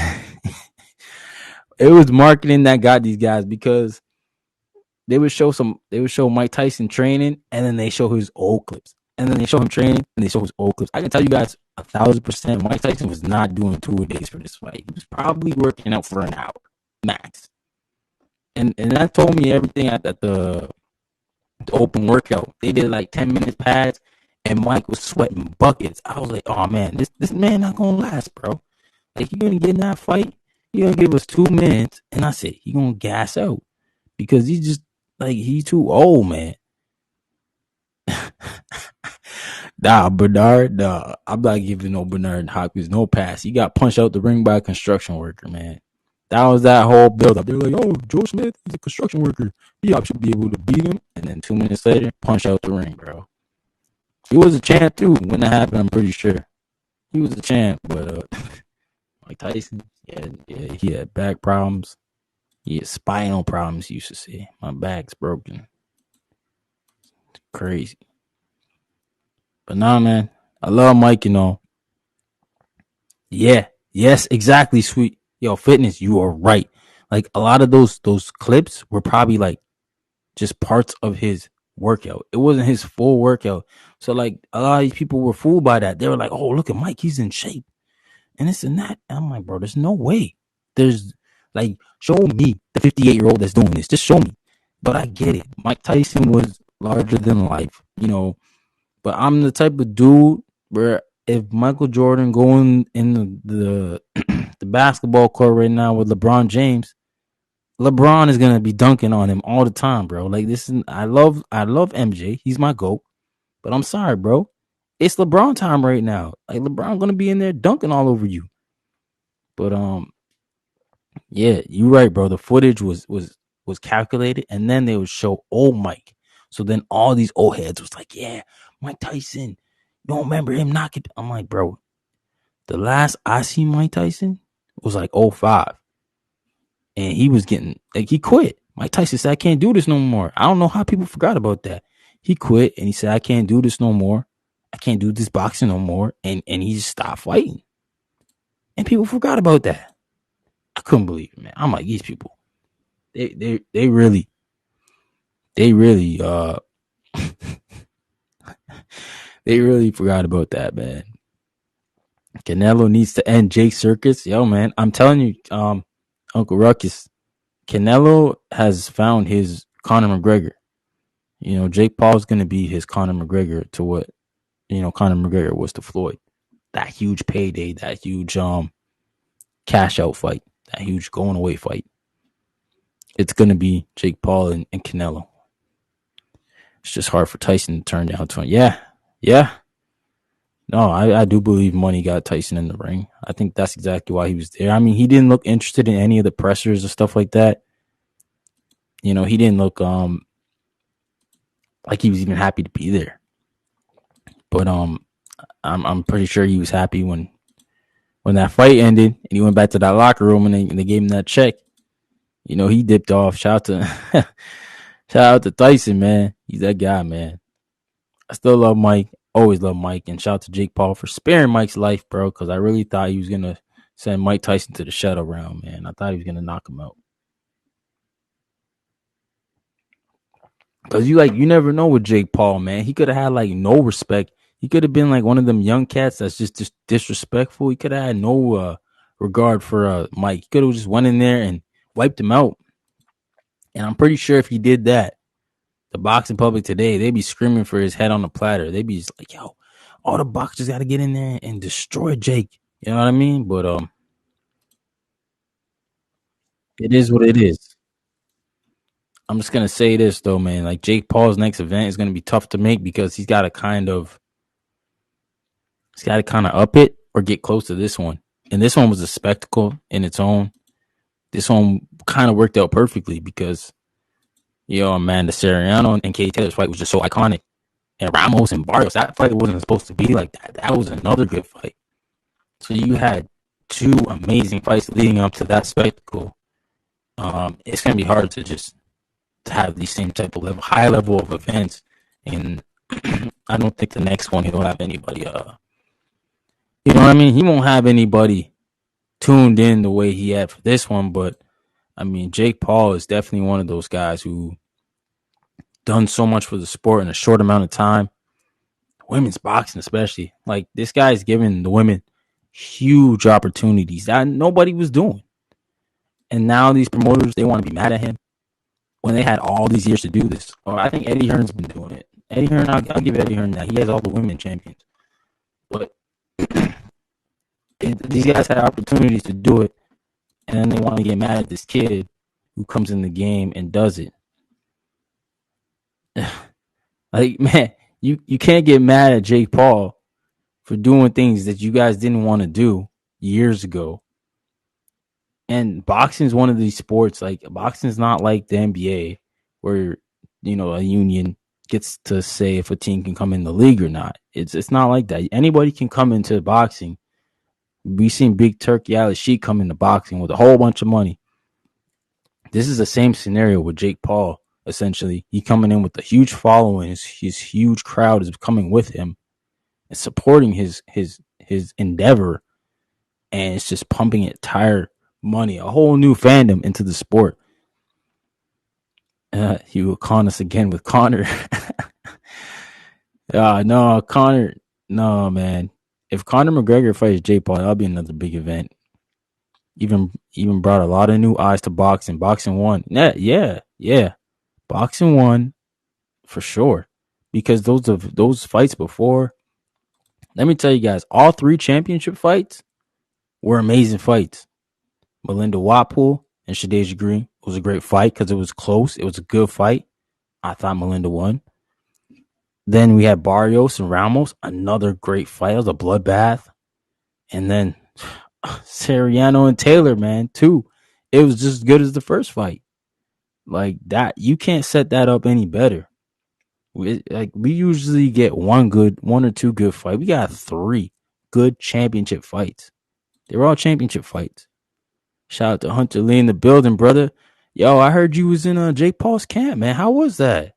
was marketing that got these guys, because they would show Mike Tyson training, and then they show his old clips, and then they show him training, and they show his old clips. I can tell you guys 1,000%, Mike Tyson was not doing 2 days for this fight. He was probably working out for an hour max. And that told me everything at the open workout. They did like 10 minutes pads, and Mike was sweating buckets. I was like, oh man, this man not gonna last, bro. Like, you gonna get in that fight, you gonna give us 2 minutes, and I said he gonna gas out, because he's just like, he's too old, man. Bernard, I'm not giving no Bernard Hopkins no pass. He got punched out the ring by a construction worker, man. That was that whole build up. They were like, oh, Joe Smith, he's a construction worker. He should be able to beat him. And then 2 minutes later, punch out the ring, bro. He was a champ too when that happened, I'm pretty sure. He was a champ, but Mike Tyson, he had back problems. He had spinal problems, he used to say. My back's broken. It's crazy. But nah, man, I love Mike, Yeah, yes, exactly, sweet. Yo, fitness, you are right. Like, a lot of those clips were probably like just parts of his workout. It wasn't his full workout. So like, a lot of these people were fooled by that. They were like, oh, look at Mike, he's in shape. And this and that. And I'm like, bro, there's no way. There's like, show me the 58-year-old that's doing this. Just show me. But I get it. Mike Tyson was larger than life, But I'm the type of dude where if Michael Jordan going in the the basketball court right now with LeBron James, LeBron is gonna be dunking on him all the time, bro. Like, this is I love MJ. He's my GOAT. But I'm sorry, bro. It's LeBron time right now. Like, LeBron gonna be in there dunking all over you. But yeah, you're right, bro. The footage was calculated, and then they would show old Mike. So then all these old heads was like, yeah, Mike Tyson. You don't remember him knocking? I'm like, bro, the last I seen Mike Tyson was like 05. And he was getting, like, he quit. Mike Tyson said, I can't do this no more. I don't know how people forgot about that. He quit, and he said, I can't do this no more. I can't do this boxing no more. And he just stopped fighting. And people forgot about that. I couldn't believe it, man. I'm like, these people, they really, they really, they really forgot about that, man. Canelo needs to end Jake Circus. Yo, man, I'm telling you, Uncle Ruckus, Canelo has found his Conor McGregor. You know, Jake Paul's going to be his Conor McGregor to what, Conor McGregor was to Floyd. That huge payday, that huge cash out fight, that huge going away fight. It's going to be Jake Paul and Canelo. It's just hard for Tyson to turn down 20. Yeah, yeah. No, I do believe money got Tyson in the ring. I think that's exactly why he was there. I mean, he didn't look interested in any of the pressers or stuff like that. You know, he didn't look like he was even happy to be there. But I'm pretty sure he was happy when that fight ended and he went back to that locker room and they gave him that check. You know, he dipped off. Shout out to Tyson, man. He's that guy, man. I still love Mike. Always love Mike. And shout out to Jake Paul for sparing Mike's life, bro, because I really thought he was going to send Mike Tyson to the shadow round, man. I thought he was going to knock him out. Because you never know with Jake Paul, man. He could have had, like, no respect. He could have been, like, one of them young cats that's just disrespectful. He could have had no regard for Mike. He could have just went in there and wiped him out. And I'm pretty sure if he did that, the boxing public today, they'd be screaming for his head on the platter. They'd be just like, yo, all the boxers got to get in there and destroy Jake. You know what I mean? But it is what it is. I'm just gonna say this though, man. Like Jake Paul's next event is gonna be tough to make because he's got to kind of up it or get close to this one. And this one was a spectacle in its own. This one kind of worked out perfectly because, man, the Serrano and Katie Taylor's fight was just so iconic. And Ramos and Barrios, that fight wasn't supposed to be like that. That was another good fight. So you had two amazing fights leading up to that spectacle. It's gonna be hard to just have these same type of high level of events, and I don't think the next one he'll have anybody. You know what I mean? He won't have anybody tuned in the way he had for this one. But I mean, Jake Paul is definitely one of those guys who done so much for the sport in a short amount of time. Women's boxing, especially, like this guy's giving the women huge opportunities that nobody was doing. And now these promoters, they want to be mad at him when they had all these years to do this. Or I think Eddie Hearn's been doing it. Eddie Hearn, I'll give Eddie Hearn that. He has all the women champions. But these guys had opportunities to do it, and then they want to get mad at this kid who comes in the game and does it. Like, man, you can't get mad at Jake Paul for doing things that you guys didn't want to do years ago. And boxing is one of these sports, like boxing is not like the NBA where, a union gets to say if a team can come in the league or not. It's not like that. Anybody can come into boxing. We've seen Big Turkey Ali Sheik come into boxing with a whole bunch of money. This is the same scenario with Jake Paul, essentially. He coming in with a huge following. His huge crowd is coming with him and supporting his endeavor. And it's just pumping entire money, a whole new fandom into the sport. He will con us again with Connor. No, Connor. No, man. If Conor McGregor fights Jake Paul, that'll be another big event. Even brought a lot of new eyes to boxing. Boxing won. Yeah. Boxing won for sure. Because those fights before, let me tell you guys, all three championship fights were amazing fights. Melinda Watpool and Shadasia Green was a great fight because it was close. It was a good fight. I thought Melinda won. Then we had Barrios and Ramos, another great fight. It was a bloodbath. And then Serrano and Taylor, man, too. It was just as good as the first fight. Like that, you can't set that up any better. We usually get one or two good fights. We got three good championship fights. They were all championship fights. Shout out to Hunter Lee in the building, brother. Yo, I heard you was in Jake Paul's camp, man. How was that?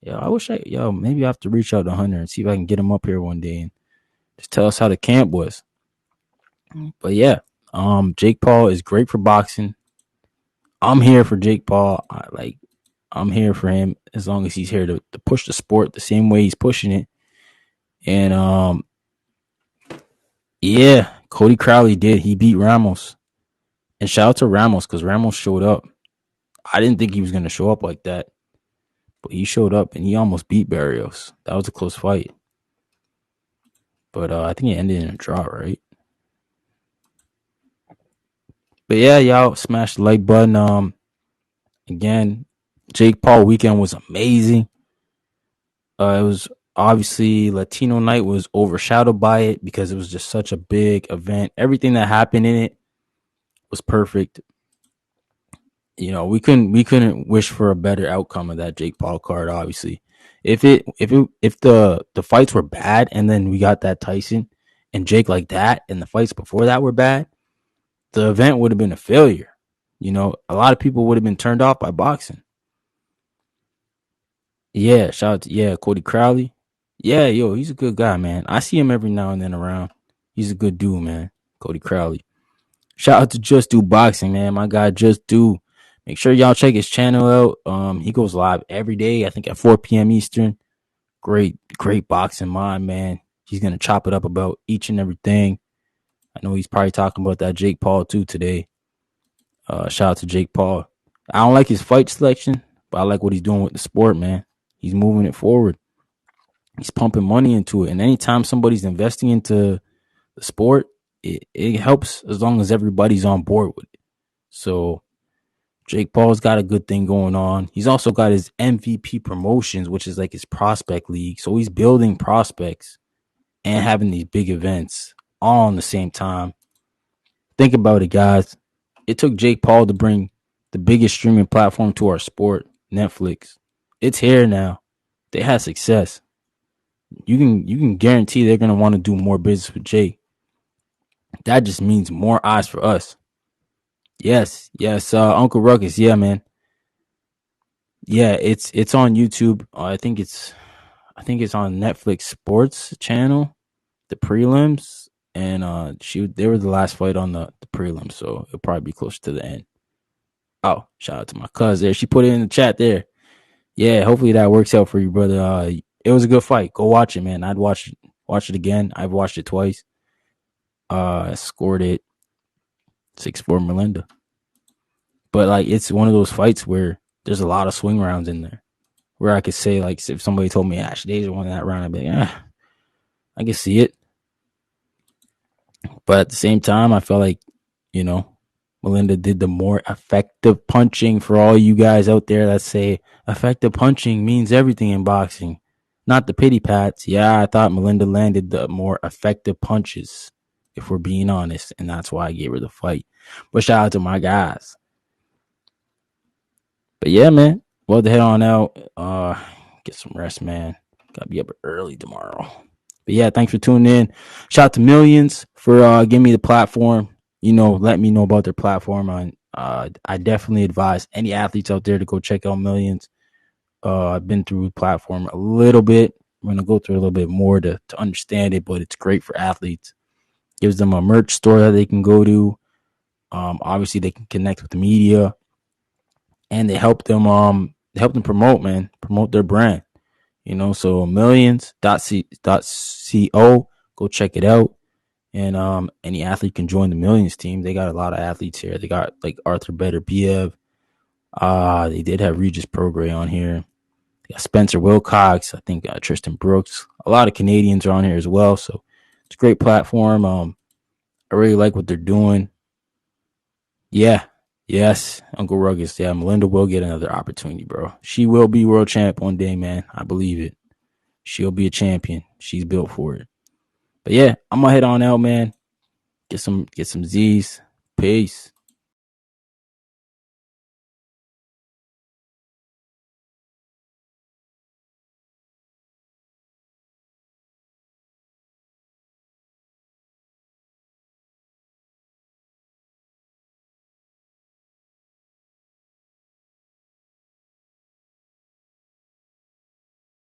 Maybe I have to reach out to Hunter and see if I can get him up here one day and just tell us how the camp was. But yeah, Jake Paul is great for boxing. I'm here for Jake Paul. I'm here for him as long as he's here to push the sport the same way he's pushing it. And yeah, Cody Crowley did. He beat Ramos. And shout out to Ramos because Ramos showed up. I didn't think he was gonna show up like that, but he showed up and he almost beat Barrios. That was a close fight. But I think it ended in a draw, right? But yeah, y'all smash the like button. Again, Jake Paul weekend was amazing. It was obviously Latino night was overshadowed by it because it was just such a big event. Everything that happened in it was perfect. You know, we couldn't wish for a better outcome of that Jake Paul card. Obviously, if the fights were bad and then we got that Tyson and Jake like that, and the fights before that were bad, the event would have been a failure. You know, a lot of people would have been turned off by boxing. Yeah, shout out to Cody Crowley. Yeah, yo, he's a good guy, man. I see him every now and then around. He's a good dude, man. Cody Crowley. Shout out to Just Do Boxing, man. My guy Just Do. Make sure y'all check his channel out. He goes live every day, I think at 4 p.m. Eastern. Great boxing mind, man. He's gonna chop it up about each and everything. I know he's probably talking about that Jake Paul too today. Shout out to Jake Paul. I don't like his fight selection, but I like what he's doing with the sport, man. He's moving it forward. He's pumping money into it. And anytime somebody's investing into the sport, it helps as long as everybody's on board with it. So Jake Paul's got a good thing going on. He's also got his MVP promotions, which is like his prospect league. So he's building prospects and having these big events all in the same time. Think about it, guys. It took Jake Paul to bring the biggest streaming platform to our sport, Netflix. It's here now. They had success. You can guarantee they're gonna want to do more business with Jake. That just means more eyes for us. Yes, Uncle Ruckus, yeah, man. Yeah, it's on YouTube. I think it's on Netflix Sports channel, the prelims, and they were the last fight on the prelims, so it'll probably be closer to the end. Oh, shout out to my cousin there. She put it in the chat there. Yeah, hopefully that works out for you, brother. It was a good fight. Go watch it, man. I'd watch it again. I've watched it twice. Scored it 6-4 Melinda. But like it's one of those fights where there's a lot of swing rounds in there. Where I could say, like, if somebody told me Ash Days won that round, I'd be like, I can see it. But at the same time, I felt like, you know, Melinda did the more effective punching for all you guys out there that say effective punching means everything in boxing. Not the pity pats. Yeah, I thought Melinda landed the more effective punches, if we're being honest. And that's why I gave her the fight. But shout out to my guys. But yeah, man. Well, to head on out. Get some rest, man. Gotta be up early tomorrow. But yeah, thanks for tuning in. Shout out to Millions for giving me the platform. You know, let me know about their platform. I definitely advise any athletes out there to go check out Millions. I've been through the platform a little bit. I'm gonna go through a little bit more to understand it, but it's great for athletes. Gives them a merch store that they can go to. Obviously, they can connect with the media, and they help them promote their brand. You know, so millions.co, go check it out. And any athlete can join the Millions team. They got a lot of athletes here. They got like Arthur Better Biev. They did have Regis Prograis on here. They got Spencer Wilcox. I think Tristan Brooks. A lot of Canadians are on here as well. So it's a great platform. I really like what they're doing. Yeah. Yes, Uncle Ruggers. Yeah, Melinda will get another opportunity, bro. She will be world champ one day, man. I believe it. She'll be a champion. She's built for it. But yeah, I'm gonna head on out, man. Get some Z's. Peace.